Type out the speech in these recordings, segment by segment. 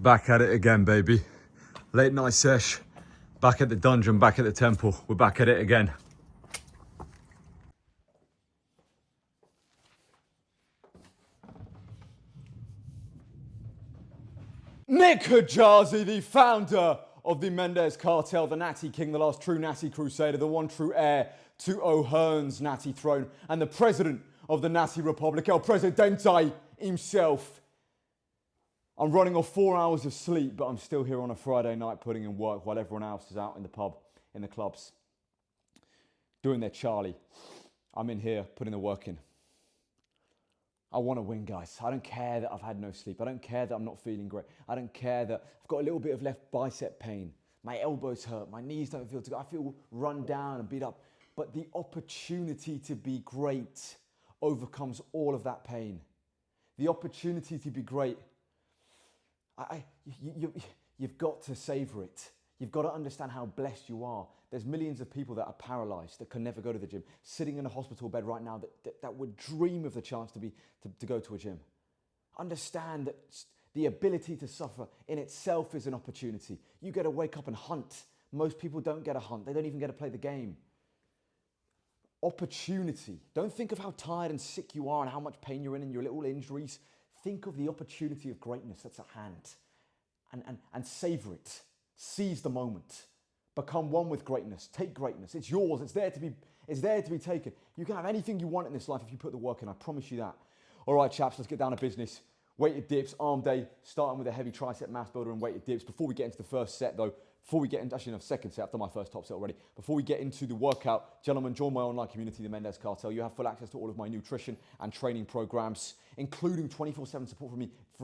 Back at it again, baby. Late night sesh. Back at the dungeon, back at the temple. We're back at it again. Nick Hijazi, the founder of the Mendez Cartel, the Natty King, the last true Natty Crusader, the one true heir to O'Hearn's Natty throne, and the president of the Natty Republic, El Presidente himself. I'm running off 4 hours of sleep, but I'm still here on a Friday night putting in work while everyone else is out in the pub, in the clubs, doing their Charlie. I'm in here putting the work in. I want to win, guys. I don't care that I've had no sleep. I don't care that I'm not feeling great. I don't care that I've got a little bit of left bicep pain. My elbows hurt. My knees don't feel too good. I feel run down and beat up. But the opportunity to be great overcomes all of that pain. The opportunity to be great, you've got to savor it. You've got to understand how blessed you are. There's millions of people that are paralyzed, that can never go to the gym, sitting in a hospital bed right now that would dream of the chance to go to a gym. Understand that the ability to suffer in itself is an opportunity. You get to wake up and hunt. Most people don't get to hunt. They don't even get to play the game. Opportunity. Don't think of how tired and sick you are and how much pain you're in and your little injuries. Think of the opportunity of greatness that's at hand and savor it. Seize the moment. Become one with greatness. Take greatness. It's yours. It's there to be taken. You can have anything you want in this life if you put the work in. I promise you that. All right, chaps, let's get down to business. Weighted dips, arm day, starting with a heavy tricep mass builder and weighted dips. Before we get into the first set though, second set, I've done my first top set already. Before we get into the workout, gentlemen, join my online community, the Mendez Cartel. You have full access to all of my nutrition and training programs, including 24/7 support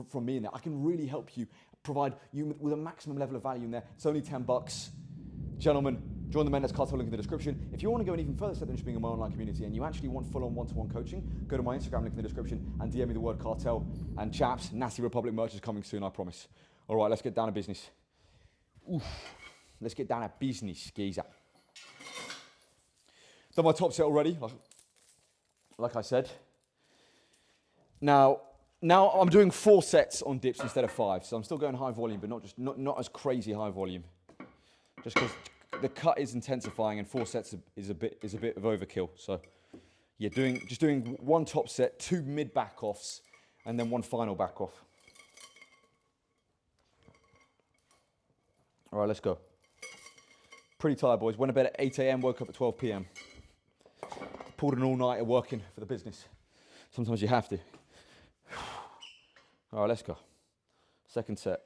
from me in there. I can really help you, provide you with a maximum level of value in there. It's only $10. Gentlemen, join the Mendez Cartel, link in the description. If you want to go an even further step than just being in my online community and you actually want full-on one-to-one coaching, go to my Instagram, link in the description, and DM me the word cartel. And chaps, Natty Republic merch is coming soon, I promise. All right, let's get down to business. Oof. Let's get down to business, geezer. Done my top set already, like I said. Now I'm doing 4 sets on dips instead of 5, so I'm still going high volume, but not as crazy high volume. Just because the cut is intensifying and 4 sets is a bit of overkill. So yeah, just doing 1 top set, 2 mid back offs, and then 1 final back off. All right, let's go. Pretty tired, boys. Went to bed at 8 a.m, woke up at 12 p.m. Pulled an all-nighter working for the business. Sometimes you have to. All right, let's go. Second set.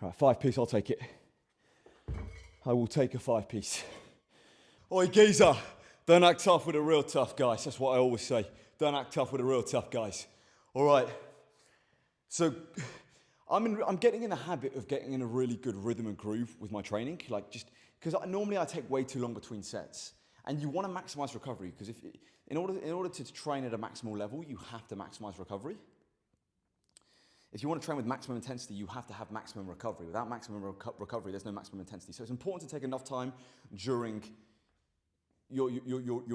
Right, 5-piece, I'll take it. I will take a 5-piece. Oi, geezer, don't act tough with the real tough guys. That's what I always say. Don't act tough with the real tough guys. All right. So I'm getting in the habit of getting in a really good rhythm and groove with my training, like just because normally I take way too long between sets, and you want to maximize recovery because in order to train at a maximal level, you have to maximize recovery. If you want to train with maximum intensity, you have to have maximum recovery. Without maximum recovery, there's no maximum intensity. So it's important to take enough time during your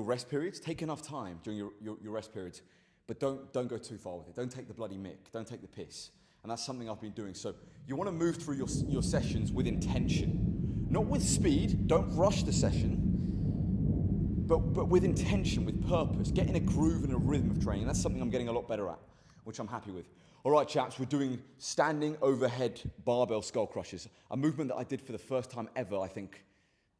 rest periods. Take enough time during your rest periods, but don't go too far with it. Don't take the bloody mick. Don't take the piss. And that's something I've been doing. So you want to move through your sessions with intention. Not with speed. Don't rush the session. But with intention, with purpose. Get in a groove and a rhythm of training. That's something I'm getting a lot better at, which I'm happy with. All right, chaps, we're doing standing overhead barbell skull crushes, a movement that I did for the first time ever, I think.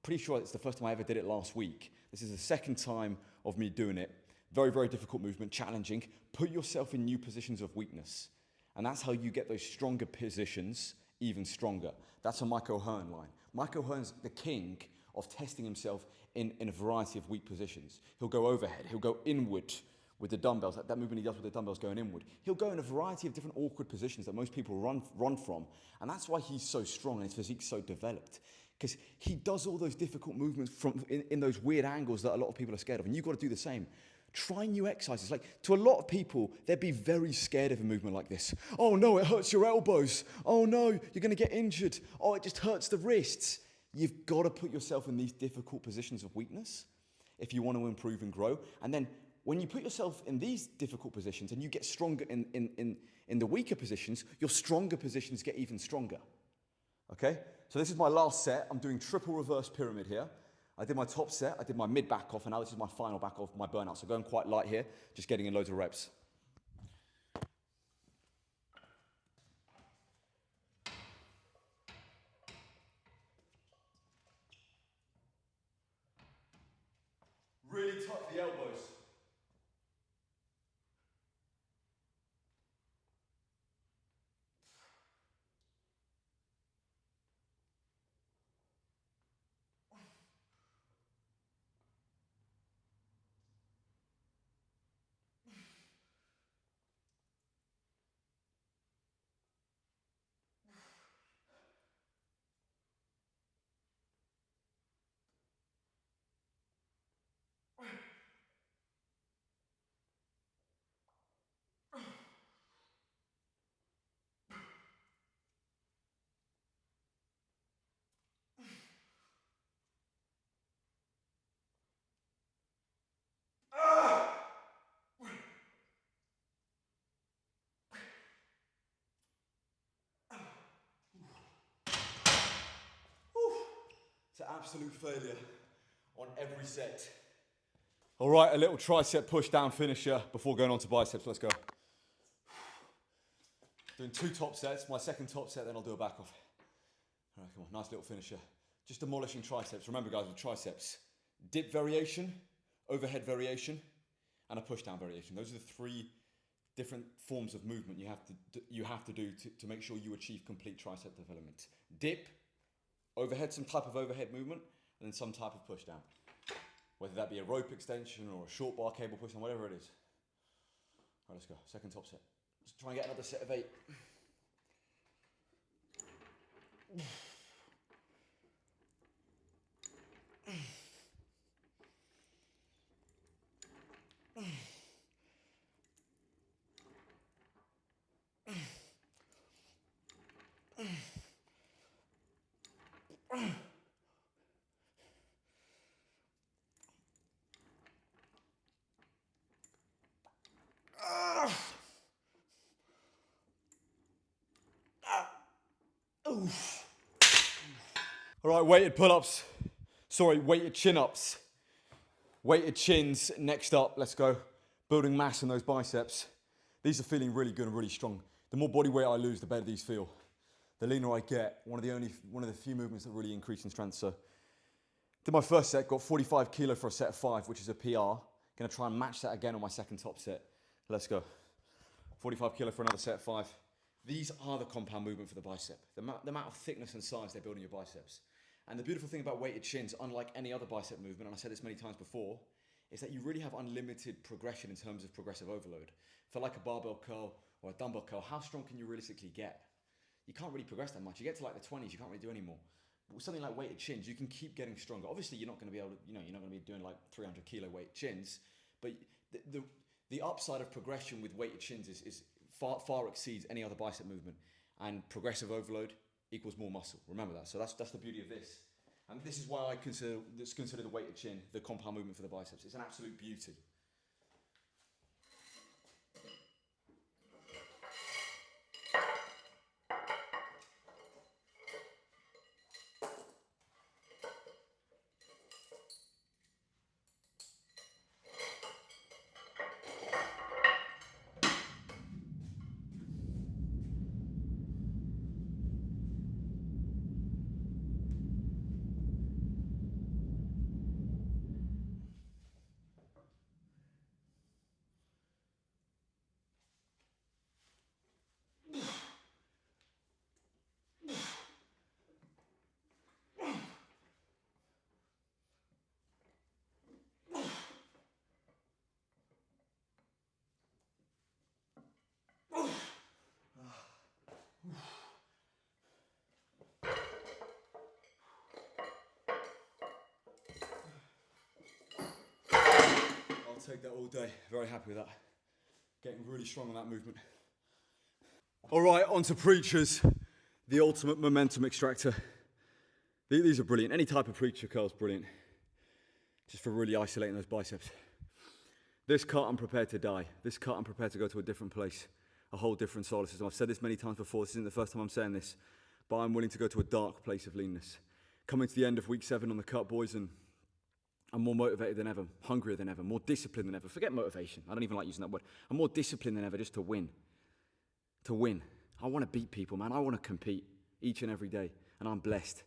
Pretty sure it's the first time I ever did it last week. This is the second time of me doing it. Very, very difficult movement, challenging. Put yourself in new positions of weakness. And that's how you get those stronger positions even stronger. That's a Mike O'Hearn line. Mike O'Hearn's the king of testing himself in a variety of weak positions. He'll go overhead, he'll go inward, with the dumbbells, that movement he does with the dumbbells going inward. He'll go in a variety of different awkward positions that most people run from. And that's why he's so strong and his physique's so developed. Because he does all those difficult movements in those weird angles that a lot of people are scared of. And you've got to do the same. Try new exercises. Like, to a lot of people, they'd be very scared of a movement like this. Oh no, it hurts your elbows. Oh no, you're going to get injured. Oh, it just hurts the wrists. You've got to put yourself in these difficult positions of weakness if you want to improve and grow. And then when you put yourself in these difficult positions and you get stronger in the weaker positions, your stronger positions get even stronger. Okay? So this is my last set. I'm doing triple reverse pyramid here. I did my top set, I did my mid back off, and now this is my final back off, my burnout. So going quite light here, just getting in loads of reps. Really tuck the elbows. It's an absolute failure on every set. All right, a little tricep push down finisher before going on to biceps. Let's go. Doing 2 top sets. My second top set, then I'll do a back off. All right, come on, nice little finisher. Just demolishing triceps. Remember, guys, with triceps, dip variation, overhead variation, and a push down variation. Those are the 3 different forms of movement you have to do to make sure you achieve complete tricep development. Dip, overhead, some type of overhead movement, and then some type of push down. Whether that be a rope extension or a short bar cable push down, whatever it is. All right, let's go. Second top set. Let's try and get another set of 8. All right, weighted pull-ups. Sorry, weighted chin-ups. Weighted chins next up. Let's go. Building mass in those biceps. These are feeling really good and really strong. The more body weight I lose, the better these feel. The leaner I get, one of the few movements that really increase in strength. So, did my first set, got 45 kilo for a set of 5, which is a PR. Gonna try and match that again on my second top set. Let's go. 45 kilo for another set of 5. These are the compound movement for the bicep. The amount of thickness and size they build in your biceps. And the beautiful thing about weighted chins, unlike any other bicep movement, and I said this many times before, is that you really have unlimited progression in terms of progressive overload. For like a barbell curl or a dumbbell curl, how strong can you realistically get? You can't really progress that much. You get to like the 20s, you can't really do any more. But with something like weighted chins, you can keep getting stronger. Obviously, you're not going to be able to, you're not going to be doing like 300 kilo weight chins, but the upside of progression with weighted chins is far exceeds any other bicep movement. And progressive overload equals more muscle. Remember that. So that's the beauty of this. And this is why I consider the weighted chin the compound movement for the biceps. It's an absolute beauty. take that all day. Very happy with that. Getting really strong on that movement. All right, on to preachers. The ultimate momentum extractor. These are brilliant. Any type of preacher curl is brilliant. Just for really isolating those biceps. This cut, I'm prepared to die. This cut, I'm prepared to go to a different place. A whole different solar system. I've said this many times before. This isn't the first time I'm saying this. But I'm willing to go to a dark place of leanness. Coming to the end of week 7 on the cut, boys, and I'm more motivated than ever, hungrier than ever, more disciplined than ever. Forget motivation. I don't even like using that word. I'm more disciplined than ever just to win. To win. I want to beat people, man. I want to compete each and every day. And I'm blessed.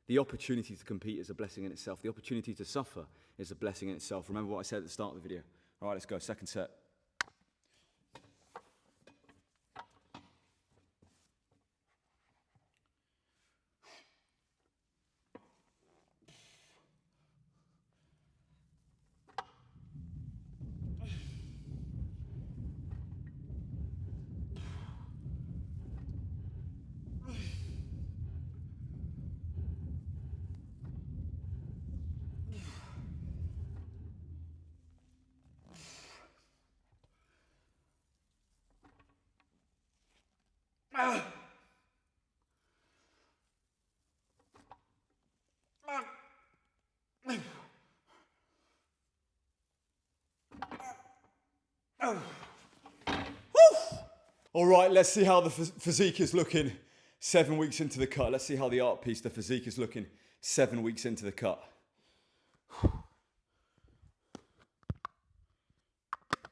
The opportunity to compete is a blessing in itself. The opportunity to suffer is a blessing in itself. Remember what I said at the start of the video. All right, let's go. Second set. All right, let's see how the physique is looking 7 weeks into the cut. Let's see how the art piece, the physique, is looking 7 weeks into the cut.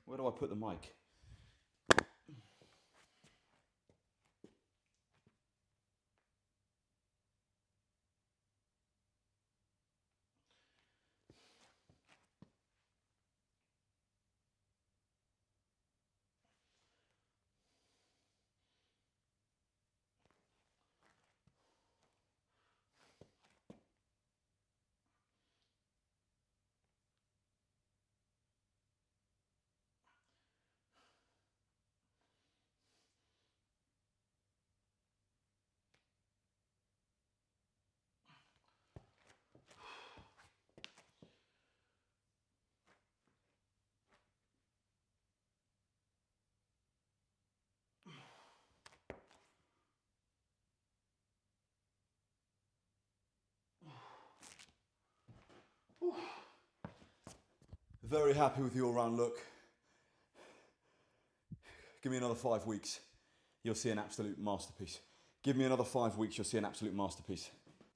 Where do I put the mic? Very happy with the all-round look. Give me another 5 weeks. You'll see an absolute masterpiece. Give me another 5 weeks. You'll see an absolute masterpiece.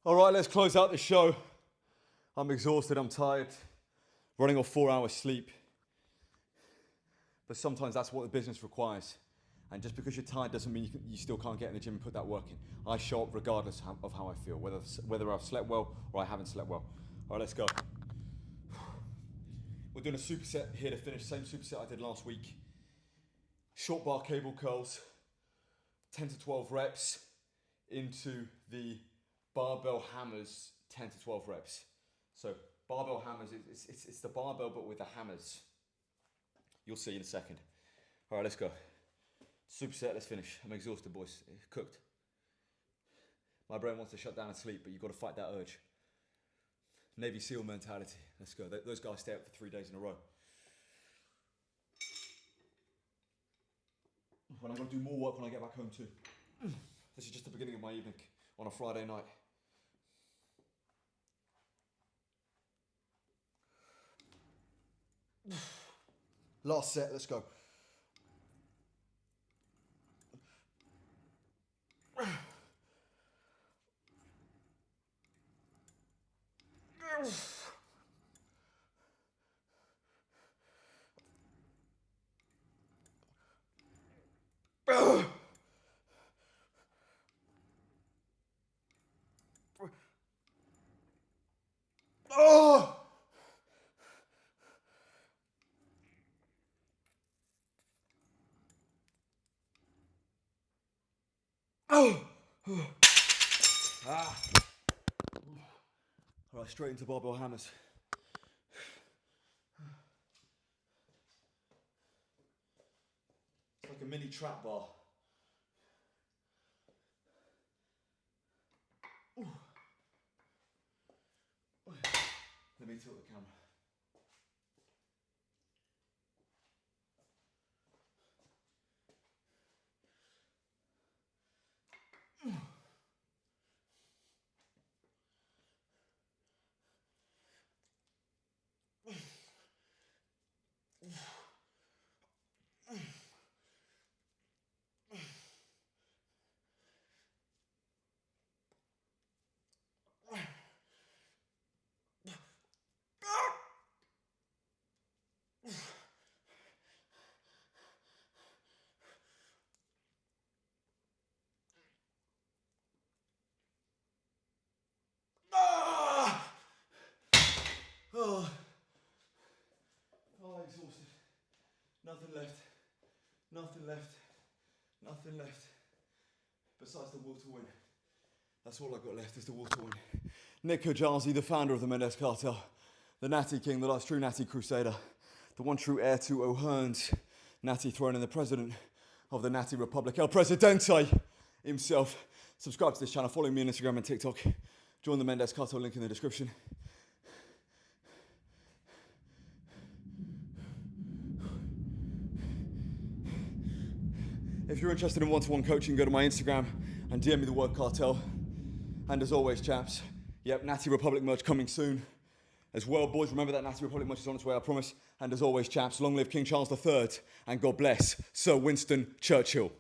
All right, let's close out the show. I'm exhausted. I'm tired. Running off 4 hours sleep. But sometimes that's what the business requires. And just because you're tired doesn't mean you still can't get in the gym and put that work in. I show up regardless of how I feel, whether I've slept well or I haven't slept well. All right, let's go. We're doing a superset here to finish. Same superset I did last week. Short bar cable curls, 10 to 12 reps into the barbell hammers, 10 to 12 reps. So barbell hammers, it's the barbell but with the hammers. You'll see in a second. All right, let's go. Superset, let's finish. I'm exhausted, boys. Cooked. My brain wants to shut down and sleep, but you've got to fight that urge. Navy SEAL mentality. Let's go. Those guys stay up for 3 days in a row. When I'm going to do more work when I get back home too. This is just the beginning of my evening on a Friday night. Last set, let's go. Oh! Oh! Ah. All right, straight into barbell hammers. It's like a mini trap bar. Ooh. Let me tilt the camera. Oh, exhausted. Nothing left. Nothing left. Nothing left. Besides the will to win. That's all I've got left is the will to win. Nick Kajazi, the founder of the Mendes Cartel. The Natty King, the last true Natty Crusader. The one true heir to O'Hearn's Natty throne and the president of the Natty Republic. El Presidente himself. Subscribe to this channel. Follow me on Instagram and TikTok. Join the Mendes Cartel, link in the description. If you're interested in one-to-one coaching, go to my Instagram and DM me the word cartel. And as always, chaps, yep, Natty Republic merch coming soon. As well, boys, remember that Natty Republic merch is on its way, I promise. And as always, chaps, long live King Charles III, and God bless Sir Winston Churchill.